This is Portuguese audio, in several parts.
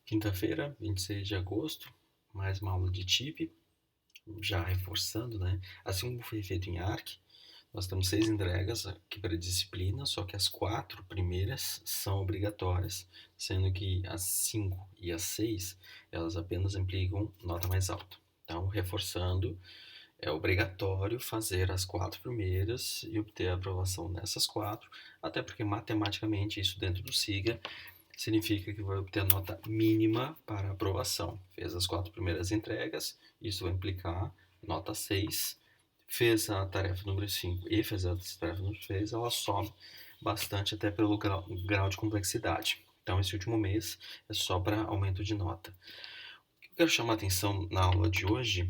Quinta-feira, 26 de agosto, mais uma aula de TIP, já reforçando, né? Assim como foi feito em ARC, nós temos 6 entregas aqui para a disciplina, só que as 4 primeiras são obrigatórias, sendo que as 5 e as 6, elas apenas implicam nota mais alta. Então, reforçando, é obrigatório fazer as 4 primeiras e obter a aprovação nessas 4, até porque matematicamente isso dentro do SIGA significa que vai obter a nota mínima para aprovação. Fez as 4 primeiras entregas, isso vai implicar nota 6. Fez a tarefa número 5 e fez a tarefa número 6, ela sobe bastante até pelo grau de complexidade. Então, esse último mês é só para aumento de nota. O que eu quero chamar a atenção na aula de hoje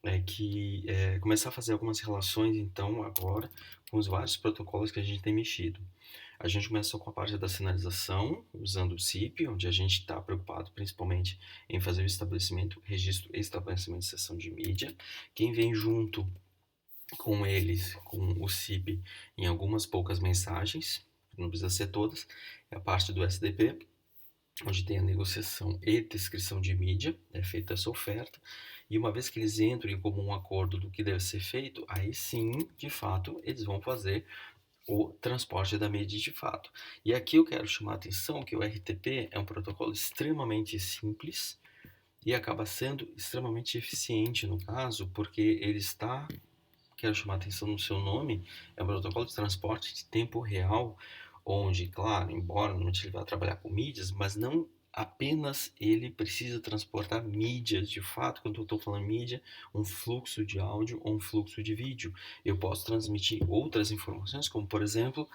é que começar a fazer algumas relações, então, agora, com os vários protocolos que a gente tem mexido. A gente começou com a parte da sinalização, usando o CIP, onde a gente está preocupado principalmente em fazer o estabelecimento, registro e estabelecimento de sessão de mídia. Quem vem junto com eles, com o CIP, em algumas poucas mensagens, não precisa ser todas, é a parte do SDP, onde tem a negociação e descrição de mídia, é feita essa oferta, e uma vez que eles entram em comum acordo do que deve ser feito, aí sim, de fato, eles vão fazer o transporte da mídia de fato. E aqui eu quero chamar a atenção que o RTP é um protocolo extremamente simples e acaba sendo extremamente eficiente no caso, porque ele está, quero chamar a atenção no seu nome, é um protocolo de transporte de tempo real, onde, claro, embora não te vá trabalhar com mídias, mas não apenas ele precisa transportar mídias de fato. Quando eu estou falando mídia, um fluxo de áudio ou um fluxo de vídeo. Eu posso transmitir outras informações, como por exemplo,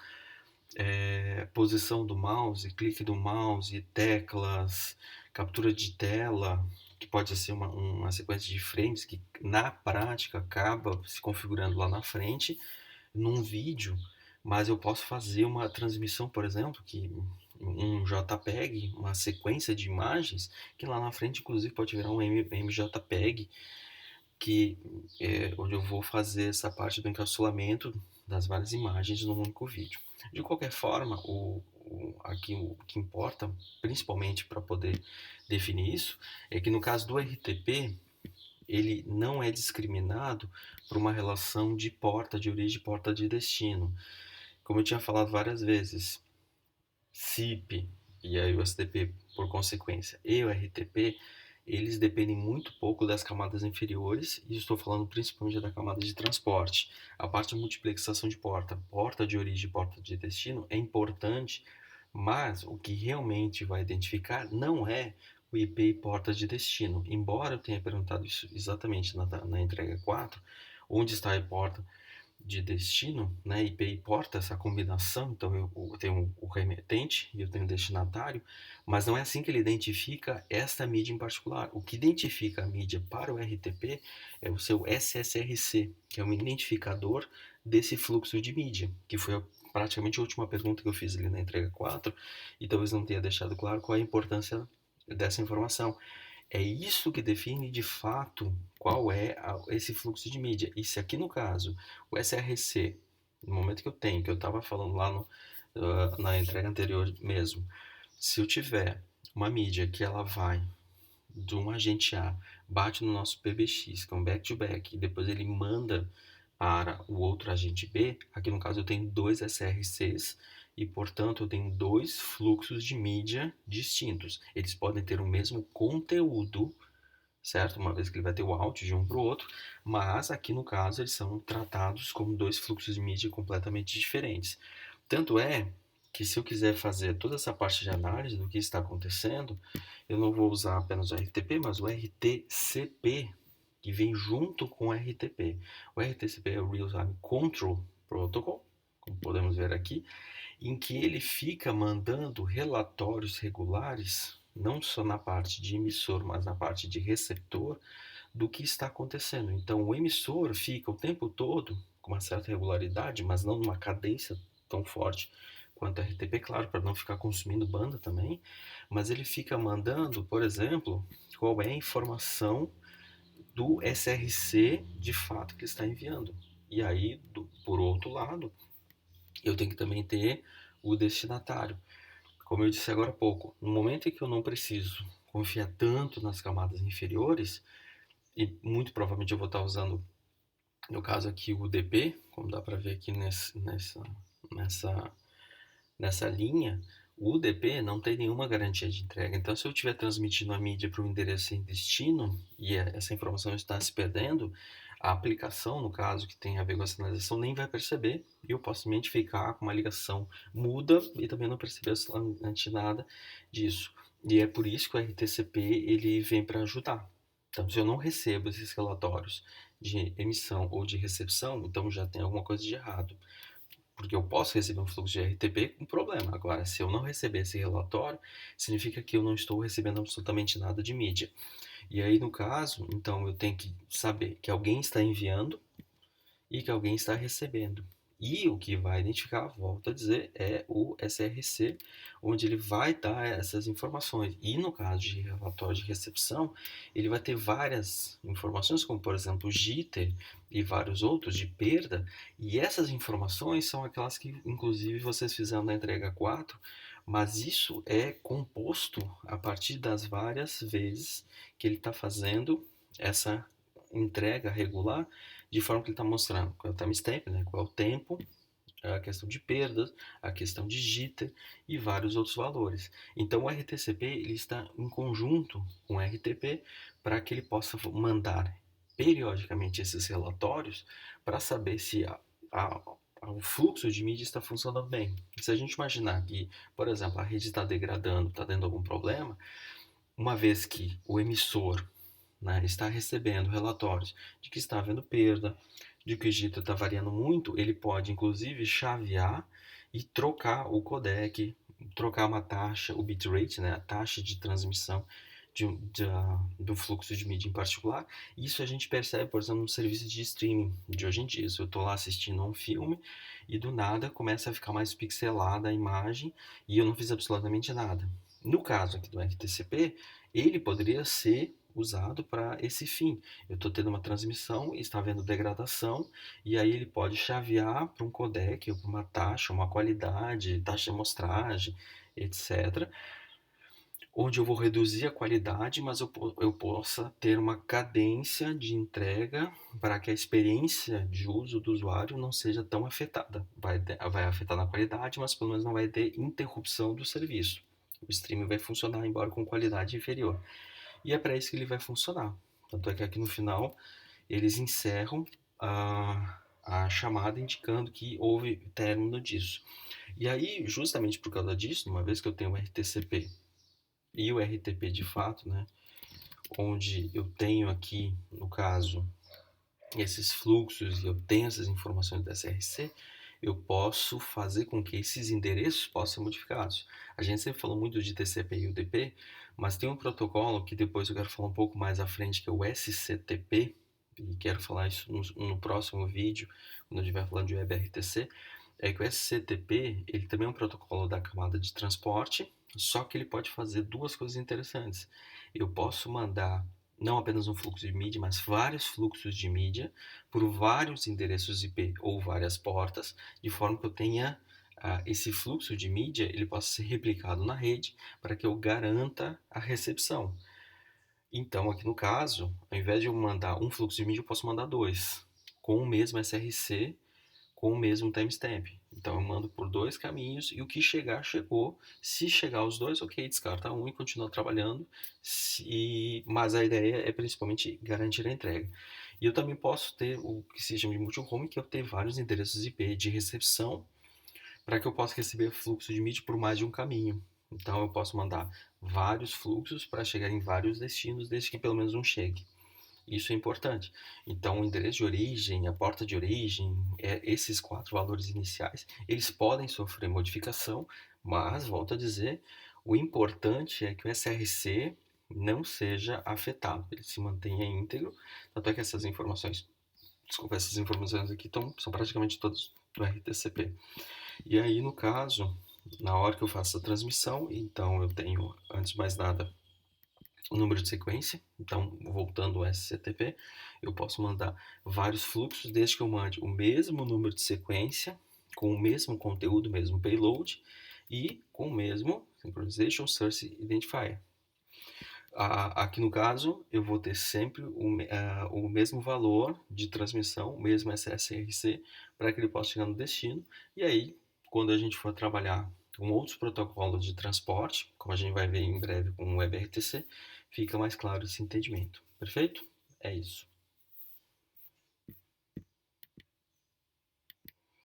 posição do mouse, clique do mouse, teclas, captura de tela, que pode ser uma sequência de frames que na prática acaba se configurando lá na frente num vídeo, mas eu posso fazer uma transmissão, por exemplo, que um JPEG, uma sequência de imagens, que lá na frente inclusive pode virar um MJPEG, que onde eu vou fazer essa parte do encapsulamento das várias imagens num único vídeo. De qualquer forma, aqui o que importa, principalmente para poder definir isso, é que no caso do RTP, ele não é discriminado por uma relação de porta de origem e porta de destino. Como eu tinha falado várias vezes, CIP e aí o SDP por consequência e o RTP, eles dependem muito pouco das camadas inferiores, e estou falando principalmente da camada de transporte. A parte de multiplexação de porta, porta de origem e porta de destino é importante, mas o que realmente vai identificar não é o IP e porta de destino. Embora eu tenha perguntado isso exatamente na entrega 4, onde está a porta de destino, né, IP e porta, essa combinação, então eu tenho o remetente e eu tenho o destinatário, mas não é assim que ele identifica esta mídia em particular. O que identifica a mídia para o RTP é o seu SSRC, que é um identificador desse fluxo de mídia, que foi praticamente a última pergunta que eu fiz ali na entrega 4, e talvez não tenha deixado claro qual é a importância dessa informação. É isso que define de fato qual é esse fluxo de mídia. E se aqui no caso o SRC, no momento que eu tenho, que eu estava falando lá na entrega anterior mesmo, se eu tiver uma mídia que ela vai de um agente A, bate no nosso PBX, que é um back-to-back, e depois ele manda para o outro agente B, aqui no caso eu tenho dois SRCs e, portanto, eu tenho dois fluxos de mídia distintos. Eles podem ter o mesmo conteúdo, certo? Uma vez que ele vai ter o áudio de um para o outro, mas aqui no caso eles são tratados como dois fluxos de mídia completamente diferentes. Tanto é que se eu quiser fazer toda essa parte de análise do que está acontecendo, eu não vou usar apenas o RTP, mas o RTCP, que vem junto com o RTP. O RTCP é o Real Time Control Protocol, como podemos ver aqui, em que ele fica mandando relatórios regulares, não só na parte de emissor, mas na parte de receptor, do que está acontecendo. Então, o emissor fica o tempo todo com uma certa regularidade, mas não numa cadência tão forte quanto a RTP, claro, para não ficar consumindo banda também, mas ele fica mandando, por exemplo, qual é a informação do SRC de fato que está enviando. E aí, por outro lado, eu tenho que também ter o destinatário. Como eu disse agora há pouco, no momento em que eu não preciso confiar tanto nas camadas inferiores, e muito provavelmente eu vou estar usando, no caso aqui, o UDP, como dá para ver aqui nessa, nessa linha, o UDP não tem nenhuma garantia de entrega. Então, se eu estiver transmitindo a mídia para um endereço sem destino e essa informação está se perdendo, a aplicação, no caso, que tem a ver com a sinalização, nem vai perceber e eu posso simplesmente ficar com uma ligação muda e também não perceber absolutamente nada disso. E é por isso que o RTCP ele vem para ajudar. Então, se eu não recebo esses relatórios de emissão ou de recepção, então já tem alguma coisa de errado. Porque eu posso receber um fluxo de RTP com problema. Agora, se eu não receber esse relatório, significa que eu não estou recebendo absolutamente nada de mídia. E aí, no caso, então eu tenho que saber que alguém está enviando e que alguém está recebendo. E o que vai identificar, volto a dizer, é o SRC, onde ele vai dar essas informações. E no caso de relatório de recepção, ele vai ter várias informações, como por exemplo o jitter e vários outros de perda. E essas informações são aquelas que, inclusive, vocês fizeram na entrega 4, mas isso é composto a partir das várias vezes que ele está fazendo essa entrega regular, de forma que ele está mostrando qual é o timestamp, né, qual é o tempo, a questão de perdas, a questão de jitter e vários outros valores. Então o RTCP ele está em conjunto com o RTP para que ele possa mandar periodicamente esses relatórios para saber se o fluxo de mídia está funcionando bem. Se a gente imaginar que, por exemplo, a rede está degradando, está tendo algum problema, uma vez que o emissor, né, está recebendo relatórios de que está havendo perda, de que o Egito está variando muito, ele pode inclusive chavear e trocar o codec, trocar uma taxa, o bitrate, né, a taxa de transmissão do fluxo de mídia em particular. Isso a gente percebe, por exemplo, no serviço de streaming de hoje em dia. Se eu estou lá assistindo a um filme e do nada começa a ficar mais pixelada a imagem e eu não fiz absolutamente nada. No caso aqui do RTCP, ele poderia ser usado para esse fim. Eu estou tendo uma transmissão, está havendo degradação, e aí ele pode chavear para um codec, ou para uma taxa, uma qualidade, taxa de amostragem, etc., onde eu vou reduzir a qualidade, mas eu possa ter uma cadência de entrega para que a experiência de uso do usuário não seja tão afetada. Vai afetar na qualidade, mas pelo menos não vai ter interrupção do serviço. O streaming vai funcionar, embora com qualidade inferior. E é para isso que ele vai funcionar. Tanto é que aqui no final eles encerram a chamada indicando que houve término disso. E aí, justamente por causa disso, uma vez que eu tenho o RTCP e o RTP de fato, né, onde eu tenho aqui, no caso, esses fluxos e eu tenho essas informações do SRC, eu posso fazer com que esses endereços possam ser modificados. A gente sempre falou muito de TCP e UDP, mas tem um protocolo que depois eu quero falar um pouco mais à frente, que é o SCTP, e quero falar isso no próximo vídeo, quando eu estiver falando de WebRTC, é que o SCTP, ele também é um protocolo da camada de transporte, só que ele pode fazer duas coisas interessantes. Eu posso mandar não apenas um fluxo de mídia, mas vários fluxos de mídia por vários endereços IP ou várias portas, de forma que eu tenha esse fluxo de mídia, ele possa ser replicado na rede para que eu garanta a recepção. Então, aqui no caso, ao invés de eu mandar um fluxo de mídia, eu posso mandar dois, com o mesmo SRC, com o mesmo timestamp. Então eu mando por dois caminhos e o que chegar, chegou. Se chegar os dois, ok, descarta um e continua trabalhando. Mas a ideia é principalmente garantir a entrega. E eu também posso ter o que se chama de multi-home, que é eu ter vários endereços IP de recepção para que eu possa receber fluxo de mídia por mais de um caminho. Então eu posso mandar vários fluxos para chegar em vários destinos, desde que pelo menos um chegue. Isso é importante. Então, o endereço de origem, a porta de origem, esses quatro valores iniciais, eles podem sofrer modificação, mas, volto a dizer, o importante é que o SRC não seja afetado, ele se mantenha íntegro. Tanto é que essas informações aqui são praticamente todas do RTCP. E aí, no caso, na hora que eu faço a transmissão, então eu tenho, antes de mais nada, o número de sequência. Então, voltando ao SCTP, eu posso mandar vários fluxos desde que eu mande o mesmo número de sequência, com o mesmo conteúdo, o mesmo payload e com o mesmo Synchronization Source Identifier. Aqui no caso, eu vou ter sempre o mesmo valor de transmissão, o mesmo SSRC, para que ele possa chegar no destino. E aí, quando a gente for trabalhar com outros protocolos de transporte, como a gente vai ver em breve com o WebRTC, fica mais claro esse entendimento. Perfeito? É isso.